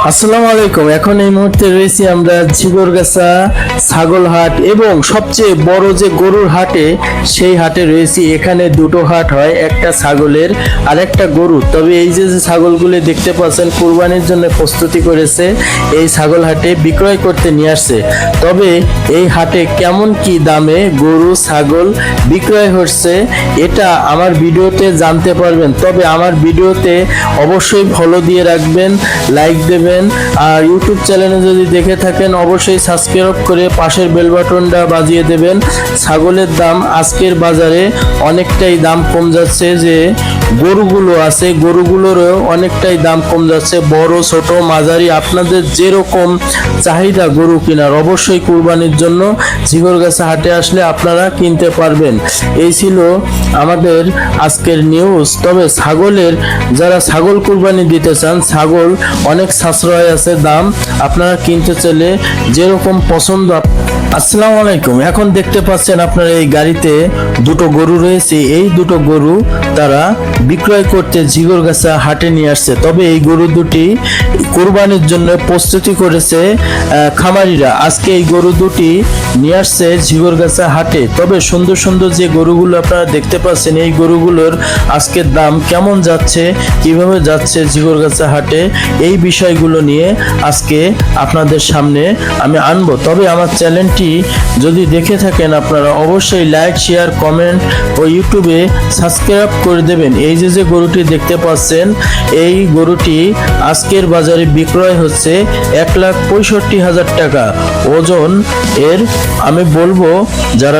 আসসালামু আলাইকুম। এখন এই মুহূর্তে রয়েছি আমরা ঝিগরগাছা ছাগল হাট এবং সবচেয়ে বড় যে গরুর হাটে, সেই হাটে রয়েছি। এখানে দুটো হাট হয়, একটা ছাগলের আর একটা গরু। তবে এই যে যে ছাগলগুলি দেখতে পাচ্ছেন কুরবানির জন্য প্রস্তুতি করেছে, এই ছাগল হাটে বিক্রয় করতে নিয়ে আসছে। তবে এই হাটে কেমন কি দামে গরু ছাগল বিক্রয় হচ্ছে এটা আমার ভিডিওতে জানতে পারবেন। তবে আমার ভিডিওতে অবশ্যই ফলো দিয়ে রাখবেন, লাইক দেবেন, আর ইউটিউব চ্যানেলে যদি দেখে থাকেন অবশ্যই সাবস্ক্রাইব করে পাশের বেল বাটনটা বাজিয়ে দেবেন। ছাগলের দাম আজকের বাজারে অনেকটাই দাম কম যাচ্ছে। যে গরুগুলো আছে গরুগুলোরও অনেকটাই দাম কম যাচ্ছে, বড় ছোট মাঝারি আপনাদের যেরকম চাহিদা গরু কেনার অবশ্যই কুরবানির জন্য ঝিগরগাছা হাটে আসলে আপনারা কিনতে পারবেন। এই ছিল আমাদের আজকের নিউজ। তবে ছাগলের যারা ছাগল কুরবানি দিতে চান, ছাগল অনেক সাশ্রয় আছে দাম, আপনারা কিনতে চাইলে যেরকম পছন্দ। আসসালামু আলাইকুম। এখন দেখতে পাচ্ছেন আপনারা এই গাড়িতে দুটো গরু রয়েছে। এই দুটো গরু তারা বিক্রয় করতে ঝিগরগাছা হাটে নিয়ে আসছে। তবে এই গরু দুটি কুরবানির জন্য প্রস্তুতি করেছে খামারিরা। আজকে এই গরু দুটি নিয়ে আসছে ঝিগরগাছা হাটে। তবে সুন্দর সুন্দর যে গরুগুলো আপনারা দেখতে পাচ্ছেন, এই গরুগুলোর আজকের দাম কেমন যাচ্ছে, কিভাবে যাচ্ছে ঝিগরগাছা হাটে, এই বিষয়গুলো নিয়ে আজকে আপনাদের সামনে আমি আনবো। তবে আমার চ্যানেলটি যদি দেখে থাকেন আপনারা অবশ্যই লাইক, শেয়ার, কমেন্ট ও ইউটিউবে সাবস্ক্রাইব করে দেবেন। এই যে যে গরুটি দেখতে পাচ্ছেন, এই গরুটি আজকের বাজারে বিক্রয় হচ্ছে 1,65,000 টাকা ওজন এর। আমি বলবো যারা